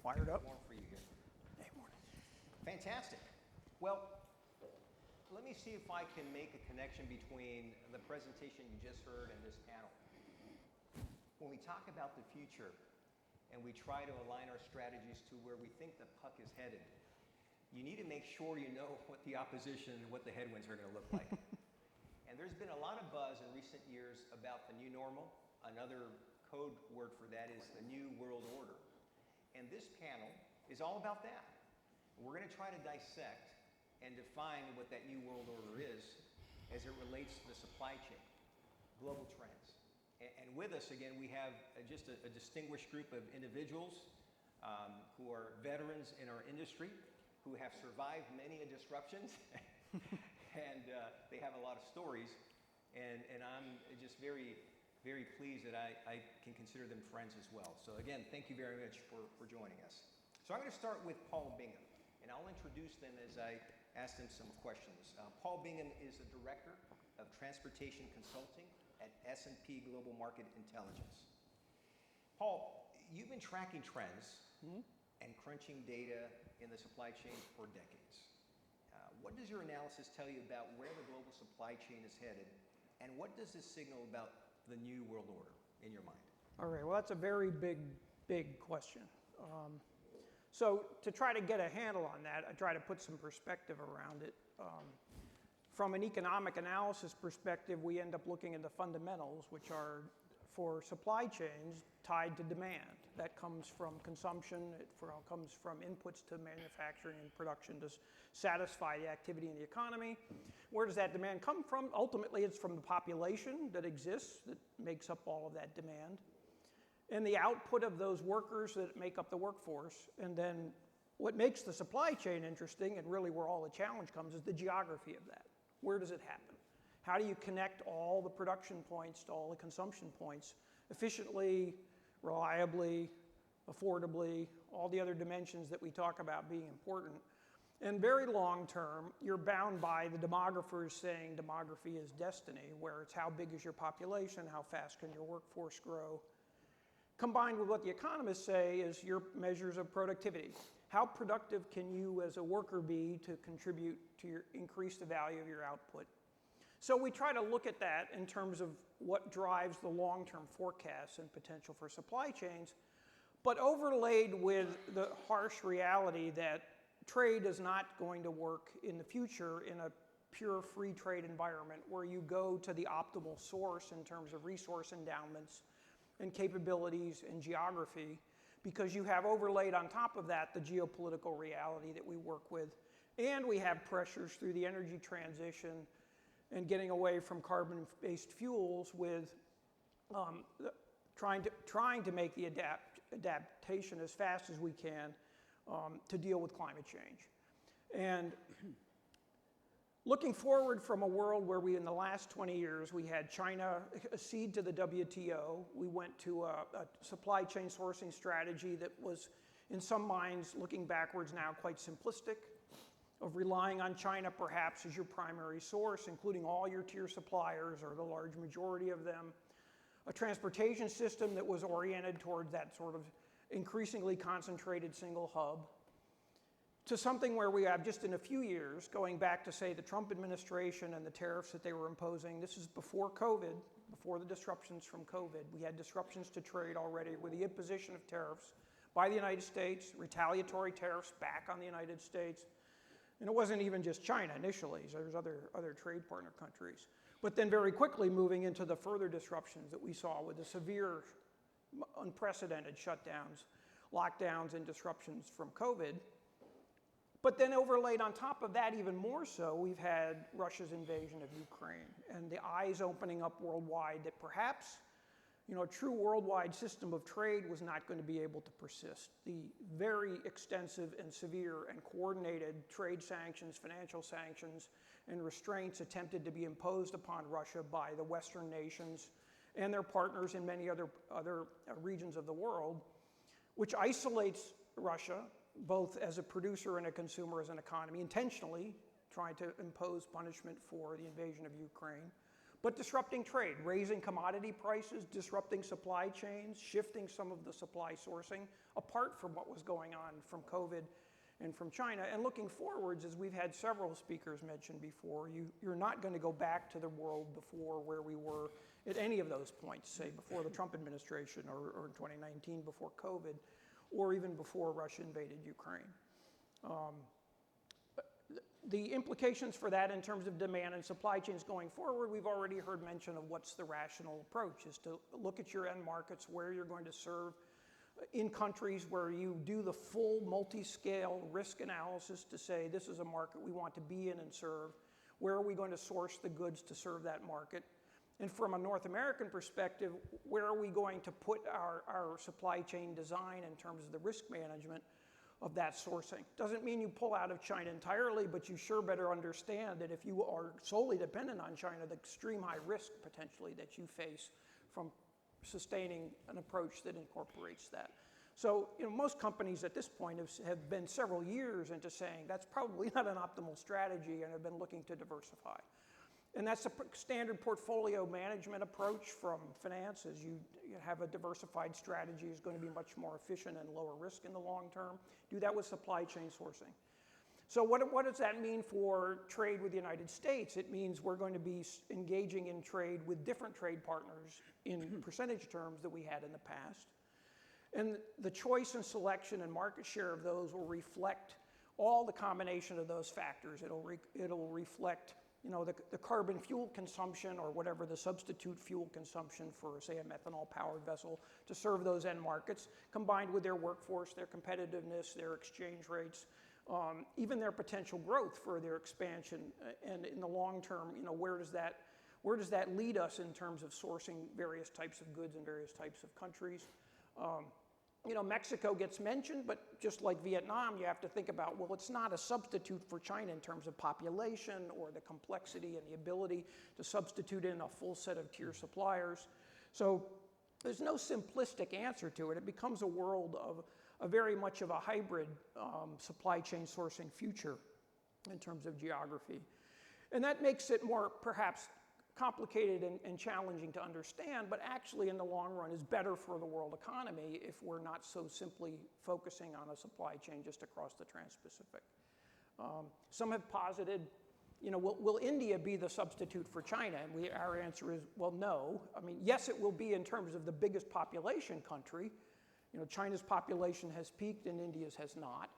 Fired up. Warm for you here. Hey, morning. Fantastic. Well, let me see if I can make a connection between the presentation you just heard and this panel. When we talk about the future and we try to align our strategies to where we think the puck is headed, you need to make sure you know what the opposition, what the headwinds are going to look like. And there's been a lot of buzz in recent years about the new normal. Another code word for that is the new world order. And this panel is all about that. We're going to try to dissect and define what that new world order is as it relates to the supply chain, global trends. And with us, again, we have just a distinguished group of individuals who are veterans in our industry, who have survived many disruptions, and they have a lot of stories. And I'm just very, very pleased that I can consider them friends as well. So again, thank you very much for joining us. So I'm going to start with Paul Bingham, and I'll introduce them as I ask them some questions. Paul Bingham is the Director of Transportation Consulting at S&P Global Market Intelligence. Paul, you've been tracking trends and crunching data in the supply chain for decades. What does your analysis tell you about where the global supply chain is headed, and what does this signal about the new world order in your mind? All right, well, that's a very big question. So to try to get a handle on that, I try to put some perspective around it. From an economic analysis perspective, we end up looking at the fundamentals, which are for supply chains tied to demand. That comes from consumption, it comes from inputs to manufacturing and production to satisfy the activity in the economy. Where does that demand come from? Ultimately, it's from the population that exists that makes up all of that demand, and the output of those workers that make up the workforce. And then what makes the supply chain interesting, and really where all the challenge comes, is the geography of that. Where does it happen? How do you connect all the production points to all the consumption points efficiently, reliably, affordably, all the other dimensions that we talk about being important? And very long term, you're bound by the demographers saying demography is destiny, where it's how big is your population, how fast can your workforce grow, combined with what the economists say is your measures of productivity. How productive can you as a worker be to contribute to increase the value of your output? So we try to look at that in terms of what drives the long-term forecasts and potential for supply chains, but overlaid with the harsh reality that trade is not going to work in the future in a pure free trade environment where you go to the optimal source in terms of resource endowments and capabilities and geography, because you have overlaid on top of that the geopolitical reality that we work with, and we have pressures through the energy transition and getting away from carbon-based fuels with trying to make the adaptation as fast as we can to deal with climate change. And looking forward from a world where in the last 20 years, we had China accede to the WTO. We went to a supply chain sourcing strategy that was, in some minds, looking backwards now, quite simplistic, of relying on China perhaps as your primary source, including all your tier suppliers or the large majority of them. A transportation system that was oriented towards that sort of increasingly concentrated single hub, to something where we have just in a few years, going back to say the Trump administration and the tariffs that they were imposing. This is before COVID, before the disruptions from COVID. We had disruptions to trade already with the imposition of tariffs by the United States, retaliatory tariffs back on the United States. And it wasn't even just China initially, so there's other trade partner countries. But then very quickly moving into the further disruptions that we saw with the severe, unprecedented shutdowns, lockdowns, and disruptions from COVID. But then overlaid on top of that, even more so, we've had Russia's invasion of Ukraine and the eyes opening up worldwide that perhaps, a true worldwide system of trade was not going to be able to persist. The very extensive and severe and coordinated trade sanctions, financial sanctions, and restraints attempted to be imposed upon Russia by the Western nations and their partners in many other regions of the world, which isolates Russia, both as a producer and a consumer, as an economy, intentionally trying to impose punishment for the invasion of Ukraine, but disrupting trade, raising commodity prices, disrupting supply chains, shifting some of the supply sourcing apart from what was going on from COVID and from China. And looking forwards, as we've had several speakers mention before, you're not going to go back to the world before where we were at any of those points, say before the Trump administration or in 2019 before COVID, or even before Russia invaded Ukraine. The implications for that in terms of demand and supply chains going forward, we've already heard mention of what's the rational approach, is to look at your end markets, where you're going to serve in countries where you do the full multi-scale risk analysis to say this is a market we want to be in and serve, where are we going to source the goods to serve that market, and from a North American perspective, where are we going to put our supply chain design in terms of the risk management of that sourcing. Doesn't mean you pull out of China entirely, but you sure better understand that if you are solely dependent on China, the extreme high risk potentially that you face from sustaining an approach that incorporates that. So, most companies at this point have been several years into saying that's probably not an optimal strategy and have been looking to diversify. And that's a standard portfolio management approach from finance. As you have a diversified strategy is going to be much more efficient and lower risk in the long term. Do that with supply chain sourcing. So what does that mean for trade with the United States? It means we're going to be engaging in trade with different trade partners in percentage terms that we had in the past. And the choice and selection and market share of those will reflect all the combination of those factors. It'll reflect the carbon fuel consumption or whatever the substitute fuel consumption for, say, a methanol-powered vessel to serve those end markets, combined with their workforce, their competitiveness, their exchange rates, even their potential growth for their expansion. And in the long term, where does that lead us in terms of sourcing various types of goods in various types of countries? Mexico gets mentioned, but just like Vietnam, you have to think about, well, it's not a substitute for China in terms of population or the complexity and the ability to substitute in a full set of tier suppliers. So there's no simplistic answer to it. It becomes a world of a very much of a hybrid supply chain sourcing future in terms of geography. And that makes it more perhaps complicated and challenging to understand, but actually in the long run is better for the world economy if we're not so simply focusing on a supply chain just across the Trans-Pacific. Some have posited, will India be the substitute for China? And our answer is, well, no. I mean, yes, it will be in terms of the biggest population country. China's population has peaked and India's has not.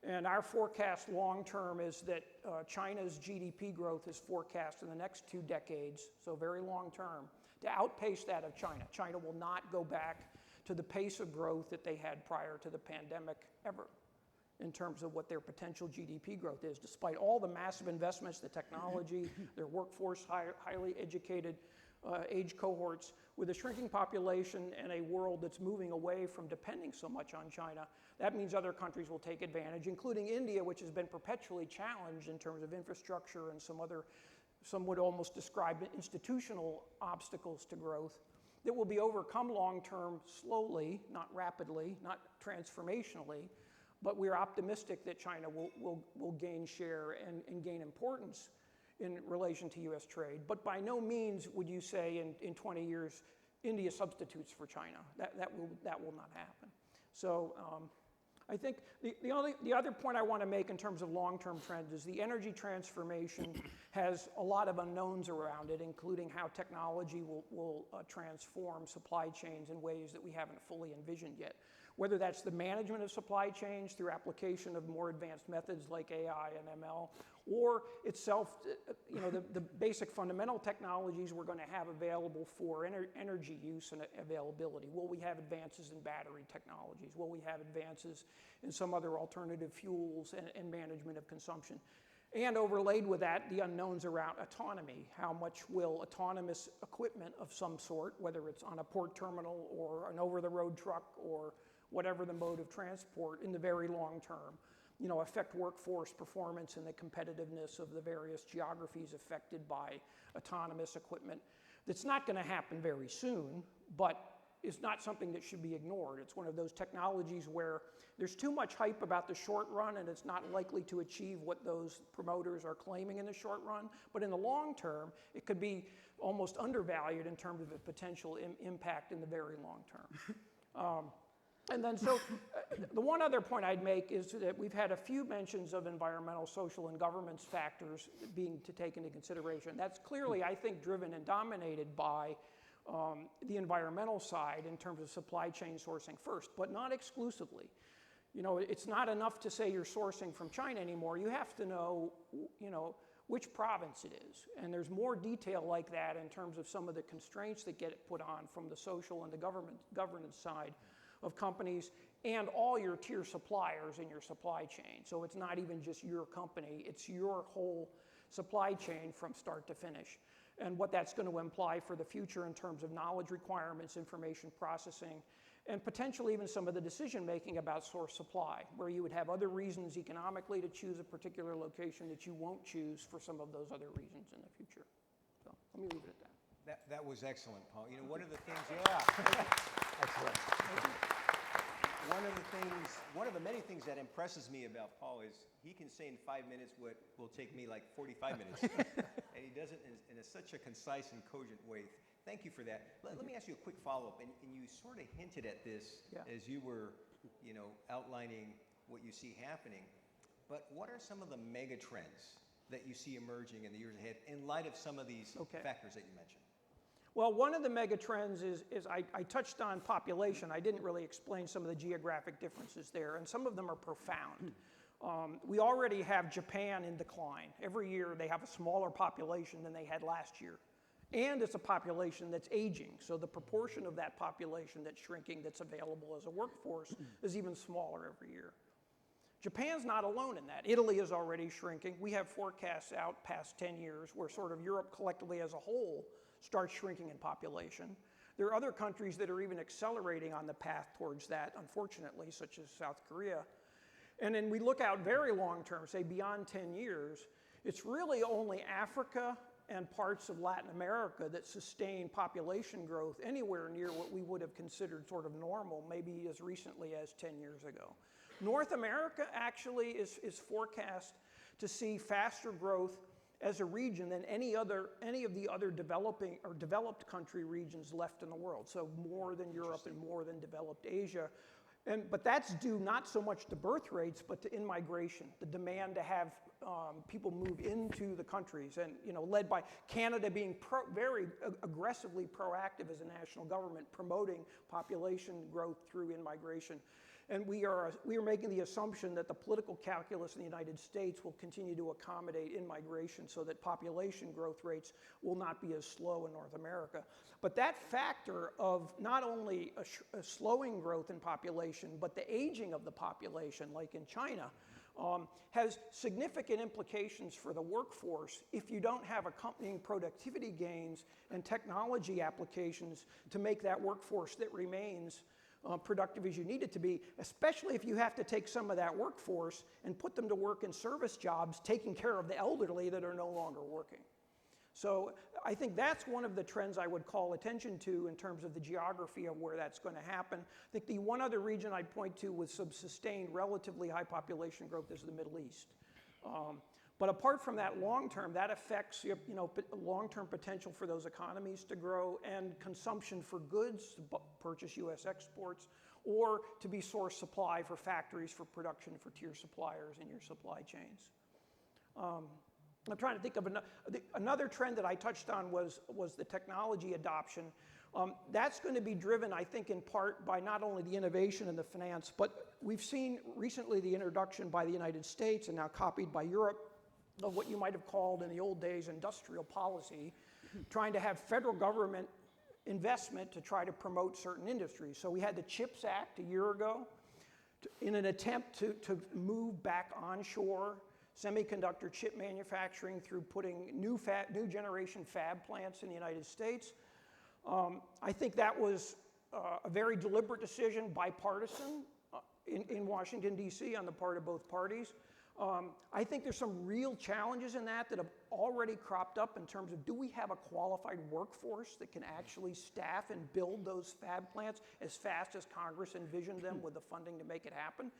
And our forecast long term is that China's GDP growth is forecast in the next 2 decades, so very long term, to outpace that of China. China will not go back to the pace of growth that they had prior to the pandemic ever in terms of what their potential GDP growth is, despite all the massive investments, the technology, their workforce, highly educated age cohorts. With a shrinking population and a world that's moving away from depending so much on China, that means other countries will take advantage, including India, which has been perpetually challenged in terms of infrastructure and some would almost describe institutional obstacles to growth that will be overcome long-term slowly, not rapidly, not transformationally, but we're optimistic that China will gain share and gain importance in relation to U.S. trade. But by no means would you say in 20 years, India substitutes for China. That will not happen. So I think the other point I want to make in terms of long-term trends is the energy transformation has a lot of unknowns around it, including how technology will transform supply chains in ways that we haven't fully envisioned yet. Whether that's the management of supply chains through application of more advanced methods like AI and ML, or itself, the basic fundamental technologies we're going to have available for energy use and availability. Will we have advances in battery technologies? Will we have advances in some other alternative fuels and management of consumption? And overlaid with that, the unknowns around autonomy. How much will autonomous equipment of some sort, whether it's on a port terminal or an over-the-road truck or whatever the mode of transport in the very long term, affect workforce performance and the competitiveness of the various geographies affected by autonomous equipment. That's not going to happen very soon, but is not something that should be ignored. It's one of those technologies where there's too much hype about the short run and it's not likely to achieve what those promoters are claiming in the short run. But in the long term, it could be almost undervalued in terms of its potential impact in the very long term. And then the one other point I'd make is that we've had a few mentions of environmental, social, and governance factors being to take into consideration. That's clearly, I think, driven and dominated by the environmental side in terms of supply chain sourcing first, but not exclusively. You know, it's not enough to say you're sourcing from China anymore. You have to know, you know, which province it is. And there's more detail like that in terms of some of the constraints that get put on from the social and the governance side of companies and all your tier suppliers in your supply chain. So it's not even just your company, it's your whole supply chain from start to finish. And what that's going to imply for the future in terms of knowledge requirements, information processing, and potentially even some of the decision making about source supply, where you would have other reasons economically to choose a particular location that you won't choose for some of those other reasons in the future. So let me leave it at that. That was excellent, Paul. You know, one of the things, Excellent. one of the many things that impresses me about Paul is he can say in 5 minutes what will take me like 45 minutes. And he does it in such a concise and cogent way. Thank you for that. Let me ask you a quick follow-up. And you sort of hinted at this as you were, you know, outlining what you see happening. But what are some of the mega trends that you see emerging in the years ahead in light of some of these factors that you mentioned? Well, one of the mega trends is I touched on population. I didn't really explain some of the geographic differences there, and some of them are profound. We already have Japan in decline. Every year they have a smaller population than they had last year. And it's a population that's aging, so the proportion of that population that's shrinking that's available as a workforce is even smaller every year. Japan's not alone in that. Italy is already shrinking. We have forecasts out past 10 years where sort of Europe collectively as a whole starts shrinking in population. There are other countries that are even accelerating on the path towards that, unfortunately, such as South Korea. And then we look out very long term, say beyond 10 years, it's really only Africa and parts of Latin America that sustain population growth anywhere near what we would have considered sort of normal, maybe as recently as 10 years ago. North America actually is forecast to see faster growth as a region than any of the other developing or developed country regions left in the world. So more than Europe and more than developed Asia. But that's due not so much to birth rates, but to in-migration, the demand to have people move into the countries, and you know, led by Canada being very aggressively proactive as a national government, promoting population growth through in-migration. And we are making the assumption that the political calculus in the United States will continue to accommodate in-migration so that population growth rates will not be as slow in North America. But that factor of not only a slowing growth in population, but the aging of the population, like in China, has significant implications for the workforce if you don't have accompanying productivity gains and technology applications to make that workforce that remains productive as you need it to be, especially if you have to take some of that workforce and put them to work in service jobs taking care of the elderly that are no longer working. So I think that's one of the trends I would call attention to in terms of the geography of where that's going to happen. I think the one other region I'd point to with some sustained relatively high population growth is the Middle East. But apart from that long term, that affects long-term potential for those economies to grow and consumption for goods, to purchase U.S. exports, or to be source supply for factories for production for tier suppliers in your supply chains. I'm trying to think of another trend that I touched on was the technology adoption. That's going to be driven, I think, in part by not only the innovation and the finance, but we've seen recently the introduction by the United States and now copied by Europe of what you might have called in the old days industrial policy, trying to have federal government investment to try to promote certain industries. So we had the CHIPS Act a year ago in an attempt to move back onshore semiconductor chip manufacturing through putting new generation fab plants in the United States. I think that was a very deliberate decision, bipartisan in Washington, D.C. on the part of both parties. I think there's some real challenges in that have already cropped up in terms of, do we have a qualified workforce that can actually staff and build those fab plants as fast as Congress envisioned them with the funding to make it happen?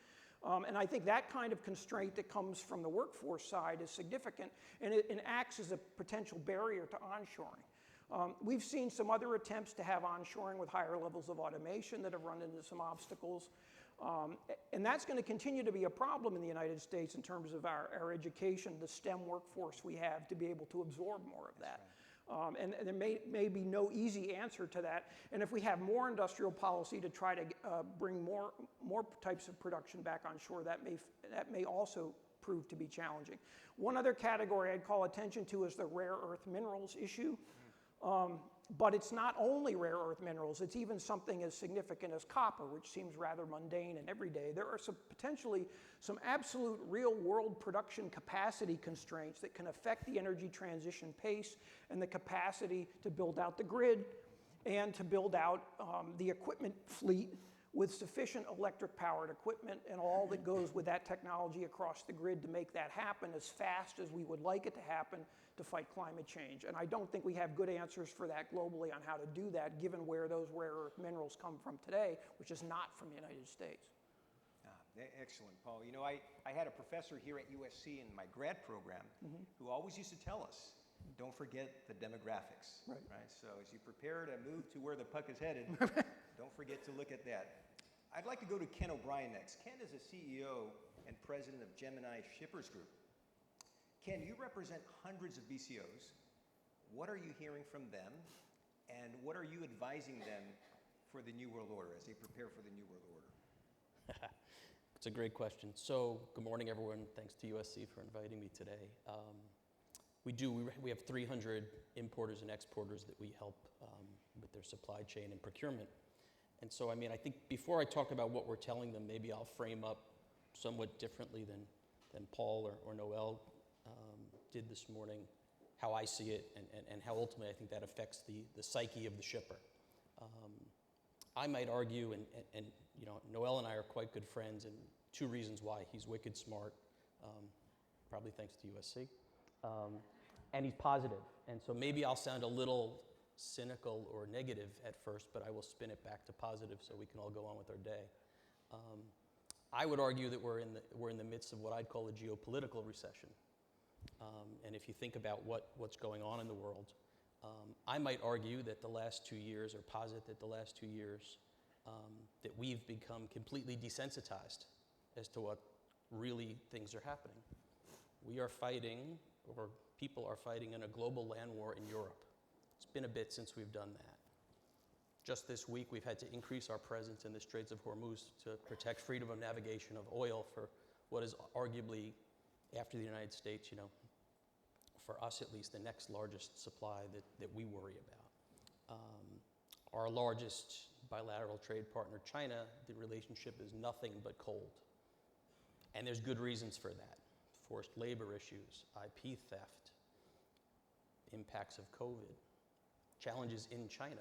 And I think that kind of constraint that comes from the workforce side is significant, and it acts as a potential barrier to onshoring. We've seen some other attempts to have onshoring with higher levels of automation that have run into some obstacles. And that's going to continue to be a problem in the United States in terms of our education, the STEM workforce we have to be able to absorb more of that. And there may be no easy answer to that. And if we have more industrial policy to try to bring more types of production back on shore, that may also prove to be challenging. One other category I'd call attention to is the rare earth minerals issue. But it's not only rare earth minerals, it's even something as significant as copper, which seems rather mundane and everyday. There are potentially some absolute real world production capacity constraints that can affect the energy transition pace and the capacity to build out the grid and to build out the equipment fleet with sufficient electric powered equipment and all that goes with that technology across the grid to make that happen as fast as we would like it to happen to fight climate change. And I don't think we have good answers for that globally on how to do that, given where those rare earth minerals come from today, which is not from the United States. Excellent, Paul. You know, I had a professor here at USC in my grad program who always used to tell us, don't forget the demographics. Right? So as you prepare to move to where the puck is headed, don't forget to look at that. I'd like to go to Ken O'Brien next. Ken is the CEO and president of Gemini Shippers Group. Ken, you represent hundreds of BCOs. What are you hearing from them, and what are you advising them for the New World Order as they prepare for the New World Order? It's a great question. So, good morning, everyone. Thanks to USC for inviting me today. We have 300 importers and exporters that we help with their supply chain and procurement. And so, I mean, I think before I talk about what we're telling them, maybe I'll frame up somewhat differently than Paul or Noel did this morning, how I see it and how ultimately I think that affects the psyche of the shipper. I might argue, and you know, Noel and I are quite good friends, and two reasons why. He's wicked smart, probably thanks to USC, and he's positive. And so maybe I'll sound a little cynical or negative at first, but I will spin it back to positive so we can all go on with our day. I would argue that we're in the midst of what I'd call a geopolitical recession. And if you think about what's going on in the world, I might argue that the last 2 years, or posit that the last 2 years, that we've become completely desensitized as to what really things are happening. We are fighting, or people are fighting, in a global land war in Europe. It's been a bit since we've done that. Just this week, we've had to increase our presence in the Straits of Hormuz to protect freedom of navigation of oil for what is arguably, after the United States, you know, for us at least, the next largest supply that we worry about. Our largest bilateral trade partner, China, the relationship is nothing but cold. And there's good reasons for that. Forced labor issues, IP theft, impacts of COVID, challenges in China,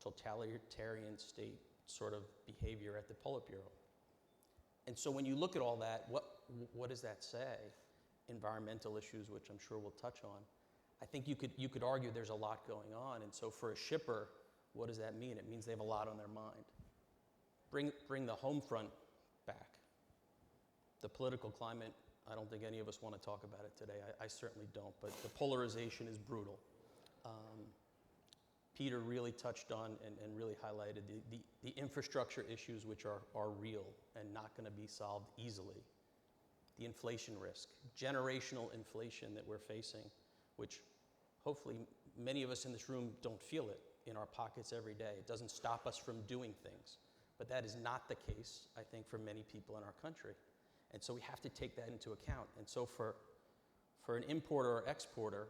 totalitarian state sort of behavior at the Politburo. And so when you look at all that, what does that say? Environmental issues, which I'm sure we'll touch on. I think you could argue there's a lot going on. And so for a shipper, what does that mean? It means they have a lot on their mind. Bring the home front back. The political climate, I don't think any of us want to talk about it today. I certainly don't, but the polarization is brutal. Peter really touched on and really highlighted the infrastructure issues, which are real and not going to be solved easily. The inflation risk, generational inflation that we're facing, which hopefully many of us in this room don't feel it in our pockets every day. It doesn't stop us from doing things, but that is not the case, I think, for many people in our country. And so we have to take that into account. And so for an importer or exporter,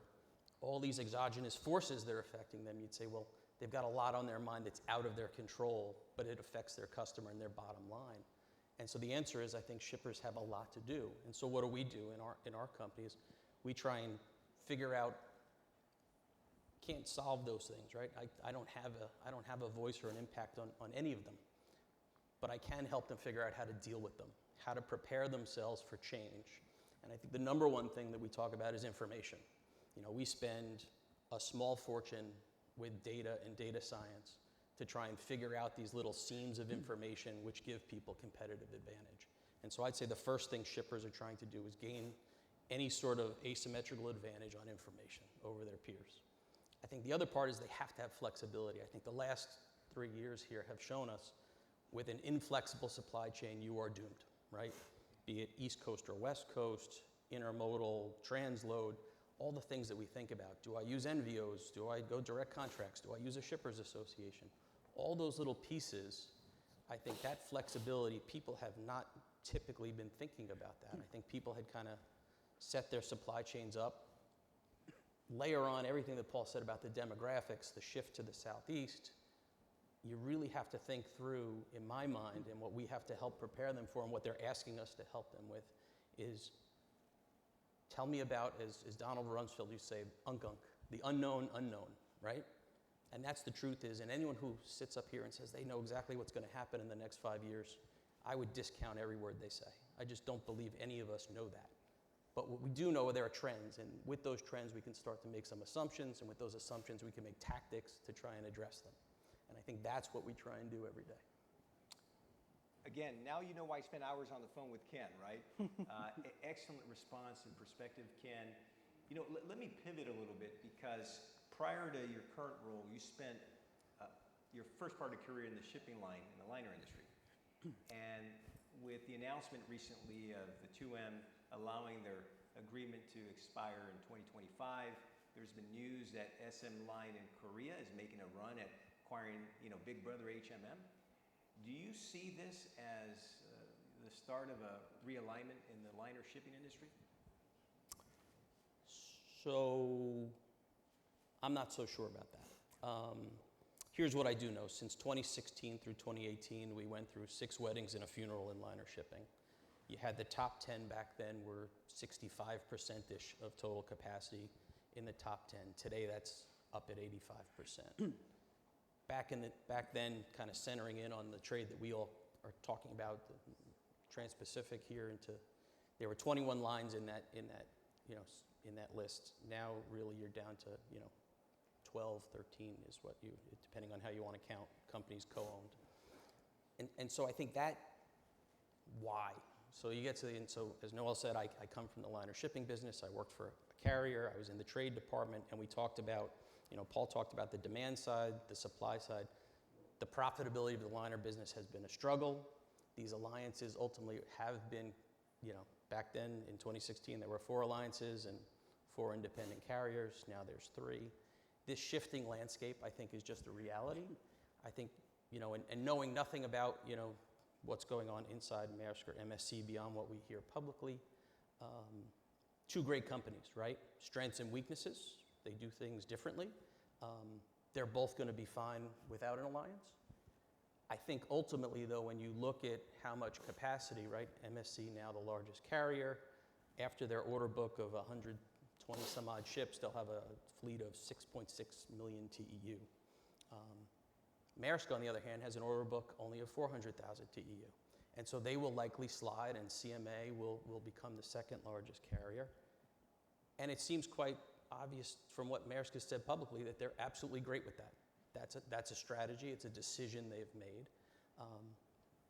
all these exogenous forces that are affecting them, you'd say, well, they've got a lot on their mind that's out of their control, but it affects their customer and their bottom line. And so the answer is, I think shippers have a lot to do. And so what do we do in our companies? We try and figure out, can't solve those things, right? I don't have a voice or an impact on any of them, but I can help them figure out how to deal with them, how to prepare themselves for change. And I think the number one thing that we talk about is information. You know, we spend a small fortune with data and data science to try and figure out these little seams of information which give people competitive advantage. And so I'd say the first thing shippers are trying to do is gain any sort of asymmetrical advantage on information over their peers. I think the other part is they have to have flexibility. I think the last 3 years here have shown us with an inflexible supply chain, you are doomed, right? Be it East Coast or West Coast, intermodal, transload, all the things that we think about. Do I use NVOs? Do I go direct contracts? Do I use a shippers association? All those little pieces, I think that flexibility, people have not typically been thinking about that. I think people had kind of set their supply chains up, layer on everything that Paul said about the demographics, the shift to the southeast. You really have to think through, in my mind, and what we have to help prepare them for and what they're asking us to help them with is, tell me about, as Donald Rumsfeld used to say, unk, the unknown unknown, right? And that's the truth is, and anyone who sits up here and says they know exactly what's going to happen in the next 5 years, I would discount every word they say. I just don't believe any of us know that. But what we do know, there are trends, and with those trends we can start to make some assumptions, and with those assumptions we can make tactics to try and address them. And I think that's what we try and do every day. Again, now you know why I spent hours on the phone with Ken, right? Excellent response and perspective, Ken. You know, let me pivot a little bit, because prior to your current role, you spent your first part of your career in the shipping line, in the liner industry. And with the announcement recently of the 2M allowing their agreement to expire in 2025, there's been news that SM Line in Korea is making a run at acquiring, Big Brother HMM. Do you see this as the start of a realignment in the liner shipping industry? So I'm not so sure about that. Here's what I do know. Since 2016 through 2018, we went through 6 weddings and a funeral in liner shipping. You had the top 10 back then were 65%-ish of total capacity in the top 10. Today that's up at 85%. Back then, kind of centering in on the trade that we all are talking about, the Trans-Pacific here there were 21 lines in that list. Now really you're down to 12, 13 is what depending on how you want to count companies co-owned. And so I think that, why? So you get to so as Noel said, I come from the liner shipping business. I worked for a carrier. I was in the trade department, and we talked about, Paul talked about the demand side, the supply side. The profitability of the liner business has been a struggle. These alliances ultimately have been, back then in 2016, there were 4 alliances and 4 independent carriers. Now there's 3. This shifting landscape, I think, is just a reality. I think, and knowing nothing about, what's going on inside Maersk or MSC beyond what we hear publicly, 2 great companies, right? Strengths and weaknesses. They do things differently. They're both going to be fine without an alliance. I think ultimately, though, when you look at how much capacity, right? MSC now the largest carrier. After their order book of 120 some odd ships, they'll have a fleet of 6.6 million TEU. Maersk, on the other hand, has an order book only of 400,000 TEU. And so they will likely slide, and CMA will become the 2nd largest carrier. And it seems quite obvious from what Maersk has said publicly that they're absolutely great with that. That's a strategy. It's a decision they've made.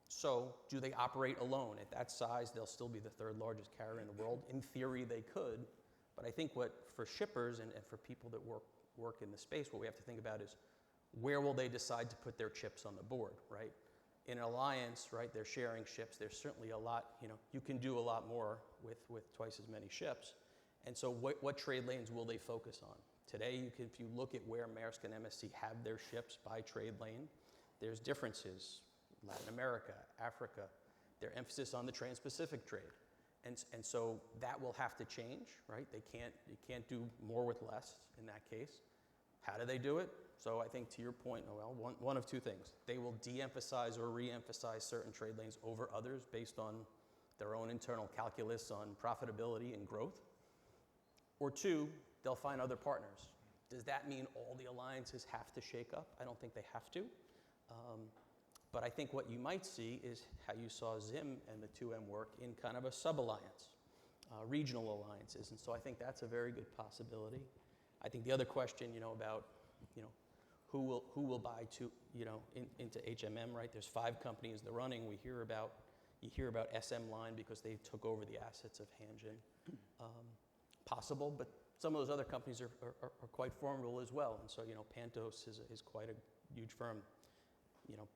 So do they operate alone? At that size, they'll still be the 3rd largest carrier in the world. In theory, they could. But I think for shippers and for people that work in the space, what we have to think about is, where will they decide to put their chips on the board, right? In an alliance, right, they're sharing ships. There's certainly a lot, you can do a lot more with twice as many ships. And so what trade lanes will they focus on? Today, if you look at where Maersk and MSC have their ships by trade lane, there's differences. Latin America, Africa, their emphasis on the Trans-Pacific trade. And so that will have to change, right? You can't do more with less in that case. How do they do it? So I think to your point, Noel, one of 2 things. They will de-emphasize or re-emphasize certain trade lanes over others based on their own internal calculus on profitability and growth. Or 2, they'll find other partners. Does that mean all the alliances have to shake up? I don't think they have to. But I think what you might see is how you saw Zim and the 2M work in kind of a sub-alliance, regional alliances. And so I think that's a very good possibility. I think the other question, about, who will buy into HMM, right? There's 5 companies that are running. You hear about SM Line because they took over the assets of Hanjin. Possible, but some of those other companies are quite formidable as well. And so, Pantos is quite a huge firm.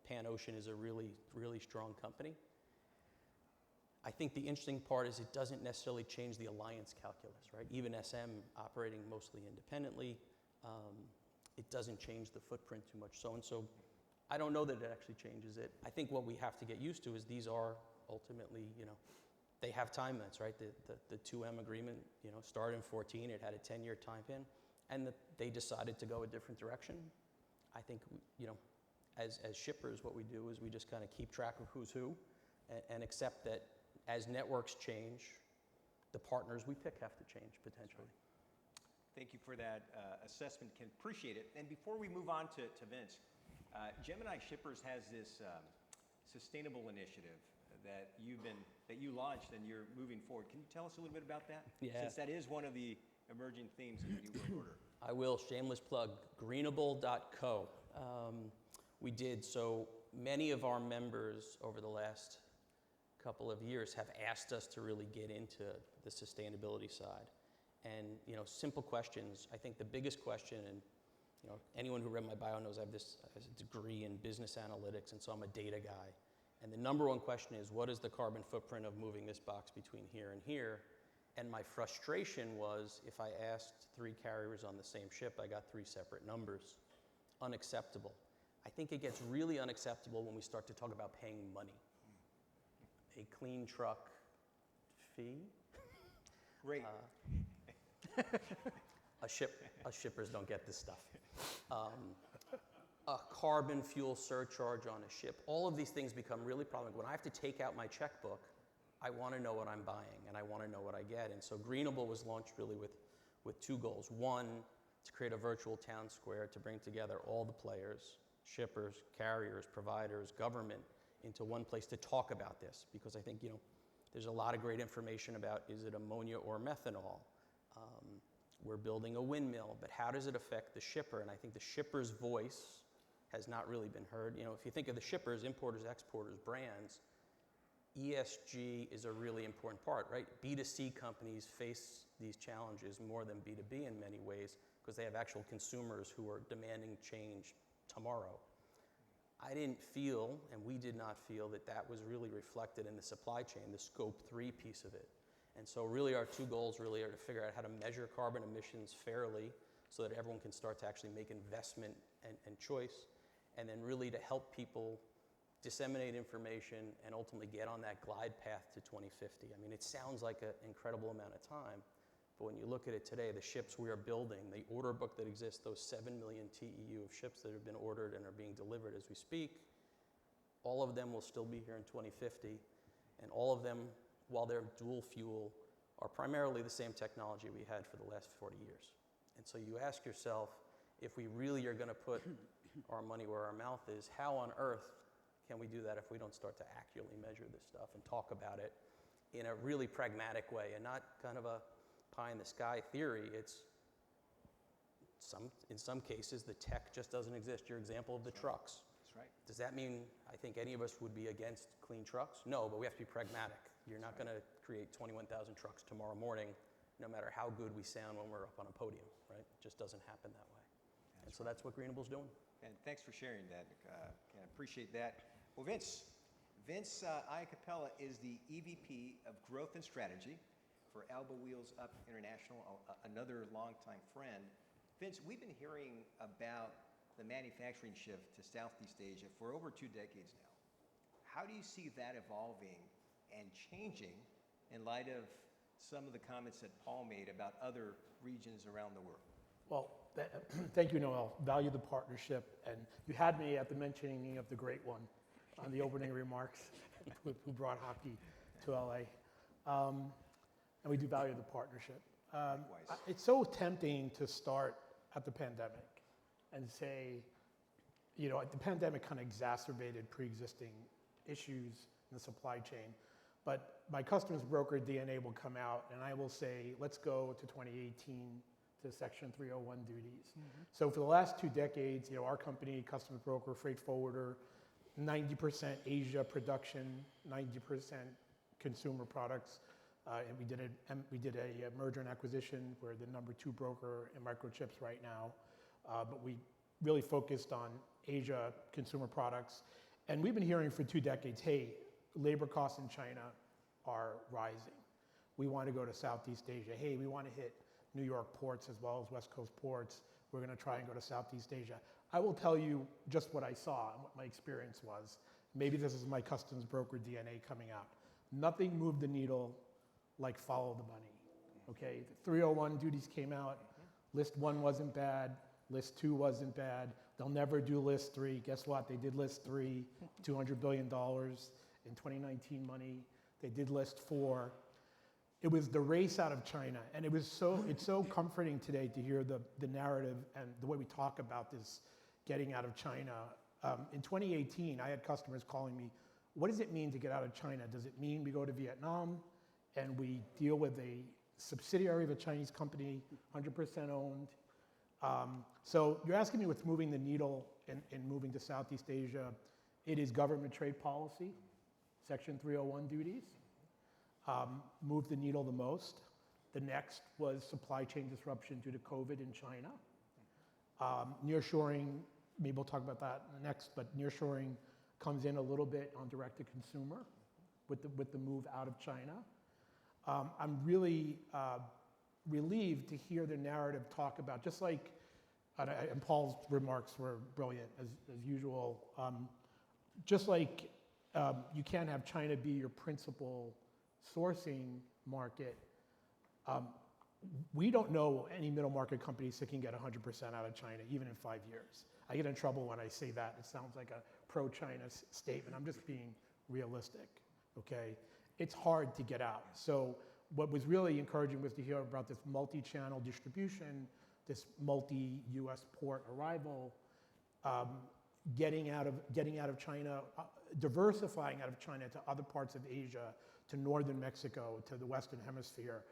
Pan Ocean is a really, really strong company. I think the interesting part is it doesn't necessarily change the alliance calculus, right? Even SM operating mostly independently, it doesn't change the footprint too much. So I don't know that it actually changes it. I think what we have to get used to is these are ultimately, they have time limits, right? The 2M agreement, started in 14. It had a 10-year time pin, and they decided to go a different direction. I think, as shippers, what we do is we just kind of keep track of who's who and accept that as networks change, the partners we pick have to change potentially. Thank you for that assessment. Can appreciate it. And before we move on to Vince, Gemini Shippers has this sustainable initiative that you launched and you're moving forward. Can you tell us a little bit about that? Yeah. Since that is one of the emerging themes of the New World Order. I will, shameless plug, greenable.co. We did, so many of our members over the last couple of years have asked us to really get into the sustainability side. And, simple questions. I think the biggest question, and anyone who read my bio knows I have a degree in business analytics, and so I'm a data guy. And the number one question is, what is the carbon footprint of moving this box between here and here? And my frustration was, if I asked 3 carriers on the same ship, I got 3 separate numbers. Unacceptable. I think it gets really unacceptable when we start to talk about paying money. A clean truck fee? Great. Shippers don't get this stuff. A carbon fuel surcharge on a ship. All of these things become really problematic. When I have to take out my checkbook, I want to know what I'm buying and I want to know what I get. And so Greenable was launched really with 2 goals. One, to create a virtual town square to bring together all the players, shippers, carriers, providers, government, into one place to talk about this. Because I think, there's a lot of great information about, is it ammonia or methanol? We're building a windmill, but how does it affect the shipper? And I think the shipper's voice has not really been heard. If you think of the shippers, importers, exporters, brands, ESG is a really important part, right? B2C companies face these challenges more than B2B in many ways because they have actual consumers who are demanding change tomorrow. I didn't feel, and we did not feel, that was really reflected in the supply chain, the Scope 3 piece of it. And so really our 2 goals really are to figure out how to measure carbon emissions fairly so that everyone can start to actually make investment and choice, and then really to help people disseminate information and ultimately get on that glide path to 2050. I mean, it sounds like an incredible amount of time, but when you look at it today, the ships we are building, the order book that exists, those 7 million TEU of ships that have been ordered and are being delivered as we speak, all of them will still be here in 2050, and all of them, while they're dual fuel, are primarily the same technology we had for the last 40 years. And so you ask yourself, if we really are going to put our money where our mouth is, how on earth can we do that if we don't start to accurately measure this stuff and talk about it in a really pragmatic way and not kind of a pie-in-the-sky theory? It's in some cases, the tech just doesn't exist. Your example of the trucks. That's right. Does that mean I think any of us would be against clean trucks? No, but we have to be pragmatic. You're not going to create 21,000 trucks tomorrow morning, no matter how good we sound when we're up on a podium, right? It just doesn't happen that way. So that's what Greenable's doing. And thanks for sharing that. I appreciate that. Well, Vince Iacopella is the EVP of Growth and Strategy for Alba Wheels Up International, another longtime friend. Vince, we've been hearing about the manufacturing shift to Southeast Asia for over 2 decades now. How do you see that evolving and changing in light of some of the comments that Paul made about other regions around the world? Well, thank you, Noel. Value the partnership. And you had me at the mentioning of the great one on the opening remarks, who brought hockey to LA. And we do value the partnership. It's so tempting to start at the pandemic and say, the pandemic kind of exacerbated pre-existing issues in the supply chain. But my customs broker DNA will come out and I will say, let's go to 2018 to Section 301 duties. So for the last 2 decades, our company, customs broker, freight forwarder, 90% Asia production, 90% consumer products. And we did a merger and acquisition. We're the number 2 broker in microchips right now. But we really focused on Asia consumer products. And we've been hearing for 2 decades, hey, labor costs in China are rising. We want to go to Southeast Asia. Hey, we want to hit New York ports as well as West Coast ports. We're going to try and go to Southeast Asia. I will tell you just what I saw and what my experience was. Maybe this is my customs broker DNA coming out. Nothing moved the needle like follow the money. Okay, the 301 duties came out. List 1 wasn't bad. List 2 wasn't bad. They'll never do list 3. Guess what? They did list 3, $200 billion in 2019 money. They did list 4. It was the race out of China. And it's so comforting today to hear the narrative and the way we talk about this getting out of China. In 2018, I had customers calling me, what does it mean to get out of China? Does it mean we go to Vietnam and we deal with a subsidiary of a Chinese company, 100% owned? So you're asking me what's moving the needle in moving to Southeast Asia. It is government trade policy, Section 301 duties, moved the needle the most. The next was supply chain disruption due to COVID in China. Nearshoring, maybe we'll talk about that next, but nearshoring comes in a little bit on direct to consumer with the move out of China. I'm really relieved to hear the narrative talk about, just like, and Paul's remarks were brilliant as usual, just like you can't have China be your principal sourcing market. We don't know any middle market companies that can get 100% out of China, even in 5 years. I get in trouble when I say that. It sounds like a pro-China statement. I'm just being realistic, okay? It's hard to get out. So what was really encouraging was to hear about this multi-channel distribution, this multi-US port arrival, getting out of China, diversifying out of China to other parts of Asia, to northern Mexico, to the Western Hemisphere.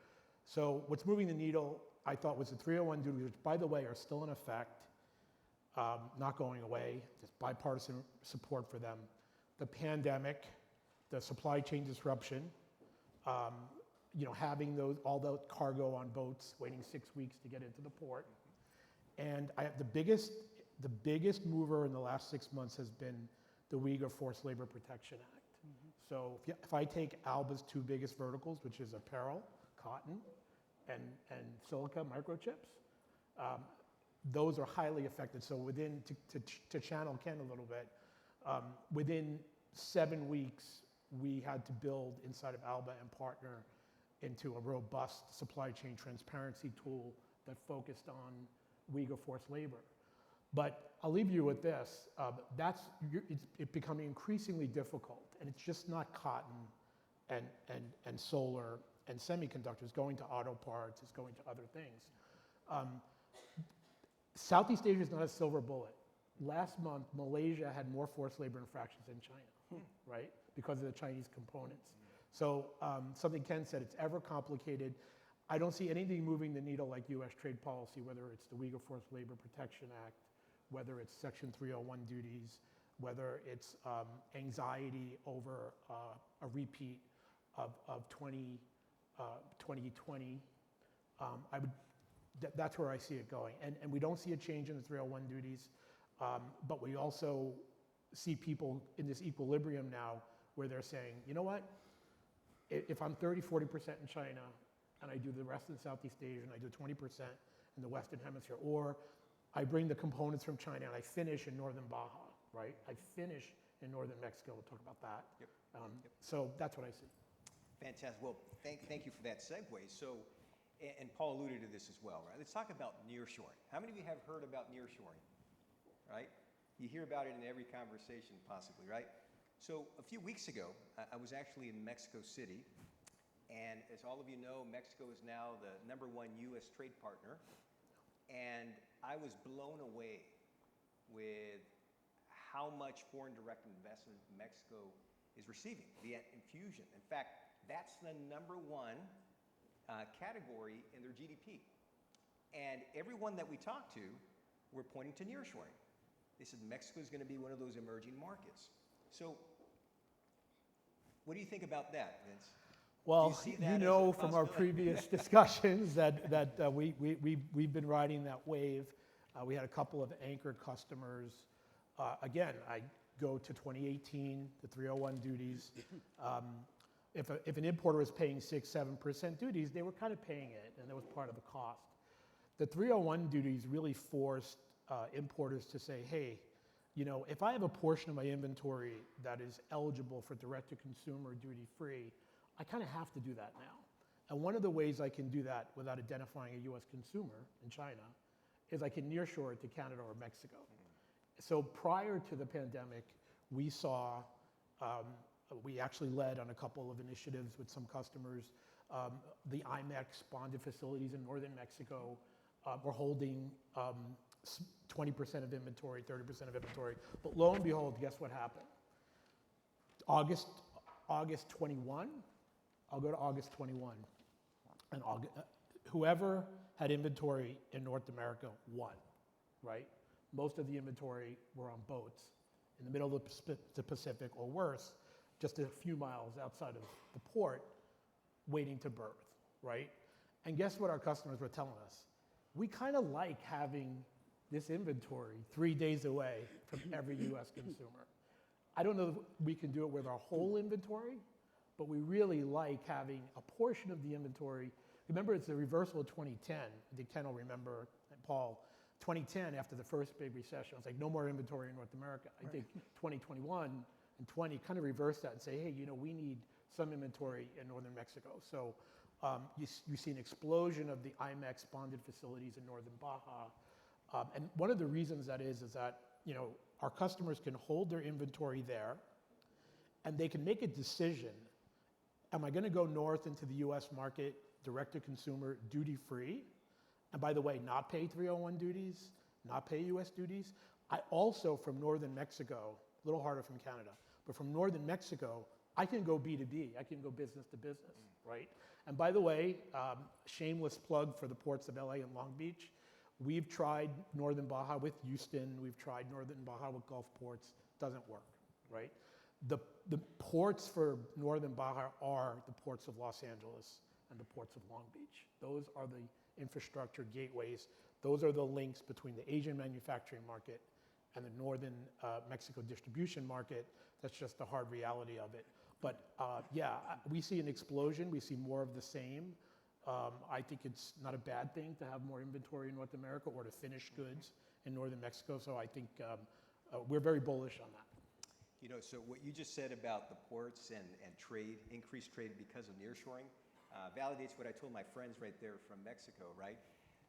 So what's moving the needle, I thought, was the 301 duties, which, by the way, are still in effect, not going away. There's bipartisan support for them. The pandemic, the supply chain disruption, having all the cargo on boats, waiting 6 weeks to get into the port. And the biggest mover in the last 6 months has been the Uyghur Forced Labor Protection Act. So if I take Alba's 2 biggest verticals, which is apparel, cotton, and silica microchips, those are highly affected. So to channel Ken a little bit, within 7 weeks, we had to build inside of Alba and partner into a robust supply chain transparency tool that focused on Uyghur forced labor. But I'll leave you with this. It's becoming increasingly difficult, and it's just not cotton and solar and semiconductors going to auto parts, it's going to other things. Southeast Asia is not a silver bullet. Last month, Malaysia had more forced labor infractions than China, right? Because of the Chinese components. So something Ken said, it's ever complicated. I don't see anything moving the needle like US trade policy, whether it's the Uyghur Forced Labor Protection Act, whether it's Section 301 duties, whether it's anxiety over a repeat of 2020. That's where I see it going. And we don't see a change in the 301 duties, but we also see people in this equilibrium now where they're saying, you know what? If I'm 30, 40% in China, and I do the rest in Southeast Asia, and I do 20% in the Western Hemisphere, or I bring the components from China and I finish in northern Baja, right? I finish in northern Mexico. We'll talk about that. Yep. So that's what I see. Fantastic. Well, thank you for that segue. So, and Paul alluded to this as well, right? Let's talk about nearshoring. How many of you have heard about nearshoring, right? You hear about it in every conversation, possibly, right? So a few weeks ago, I was actually in Mexico City, and as all of you know, Mexico is now the #1 U.S. trade partner, and I was blown away with how much foreign direct investment Mexico is receiving via infusion. In fact, that's the number one category in their GDP. And everyone that we talk to, we're pointing to nearshoring. They said Mexico is going to be one of those emerging markets. So what do you think about that, Vince? Well, Do you see you that as know a from our possibility? previous discussions that we've been riding that wave. We had a couple of anchor customers. Again, I go to 2018, the 301 duties. If an importer was paying 6-7% duties, they were kind of paying it, and that was part of the cost. The 301 duties really forced importers to say, hey, you know, if I have a portion of my inventory that is eligible for direct-to-consumer duty-free, I kind of have to do that now. And one of the ways I can do that without identifying a US consumer in China is I can nearshore it to Canada or Mexico. So prior to the pandemic, we saw, we actually led on a couple of initiatives with some customers. The IMEX bonded facilities in northern Mexico were holding 20% of inventory, 30% of inventory. But lo and behold, guess what happened? August 21, I'll go to August 21. And whoever had inventory in North America won, right? Most of the inventory were on boats in the middle of the Pacific, or worse, just a few miles outside of the port, waiting to berth, right? And guess what our customers were telling us? We kind of like having this inventory 3 days away from every US consumer. I don't know if we can do it with our whole inventory, but we really like having a portion of the inventory. Remember, it's the reversal of 2010. I think Ken will remember, and Paul, 2010, after the first big recession, it was like no more inventory in North America. I think 2021 and 20 kind of reversed that and say, hey, you know, we need some inventory in northern Mexico. So you see an explosion of the IMEX bonded facilities in northern Baja. And one of the reasons that is that, you know, our customers can hold their inventory there, and they can make a decision. Am I going to go north into the US market, direct to consumer, duty free? And by the way, not pay 301 duties, not pay US duties. I also, from northern Mexico, a little harder from Canada, but from northern Mexico, I can go B2B, I can go business to business, right? And by the way, shameless plug for the ports of LA and Long Beach. We've tried northern Baja with Houston, we've tried northern Baja with Gulf ports, doesn't work, right? The ports for northern Baja are the ports of Los Angeles and the ports of Long Beach. Those are the infrastructure gateways. Those are the links between the Asian manufacturing market and the northern Mexico distribution market. That's just the hard reality of it. But yeah, we see an explosion. We see more of the same. I think it's not a bad thing to have more inventory in North America or to finish goods in northern Mexico. So I think we're very bullish on that. You know, so what you just said about the ports and trade, increased trade because of nearshoring, validates what I told my friends right there from Mexico, right?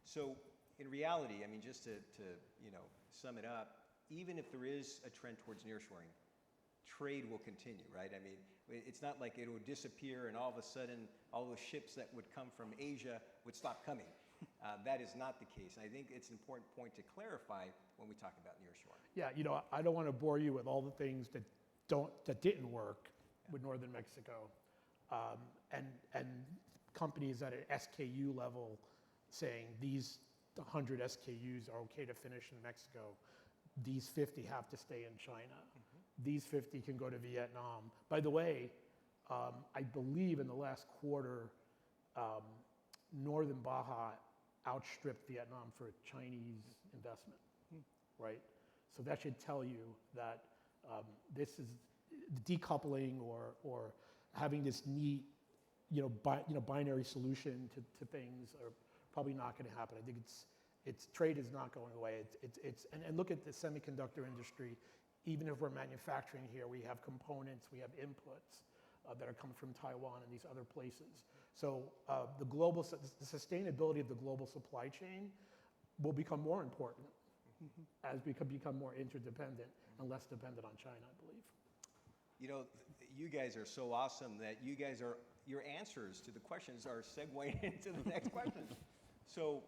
So in reality, I mean, just to you know, sum it up, even if there is a trend towards nearshoring, trade will continue, right? I mean, it's not like it would disappear and all of a sudden all those ships that would come from Asia would stop coming. That is not the case. I think it's an important point to clarify when we talk about nearshoring. Yeah, you know, I don't want to bore you with all the things that didn't work with northern Mexico, and companies at an SKU level saying these 100 SKUs are okay to finish in Mexico. These 50 have to stay in China. These 50 can go to Vietnam. By the way, I believe in the last quarter, northern Baja outstripped Vietnam for Chinese investment, right? So that should tell you that this is decoupling or having this neat, binary solution to things are probably not going to happen. I think it's trade is not going away. And look at the semiconductor industry. Even if we're manufacturing here, we have components, we have inputs that are coming from Taiwan and these other places. So the sustainability of the global supply chain will become more important as we become more interdependent and less dependent on China, I believe. You know, you guys are so awesome that your answers to the questions are segueing into the next question. So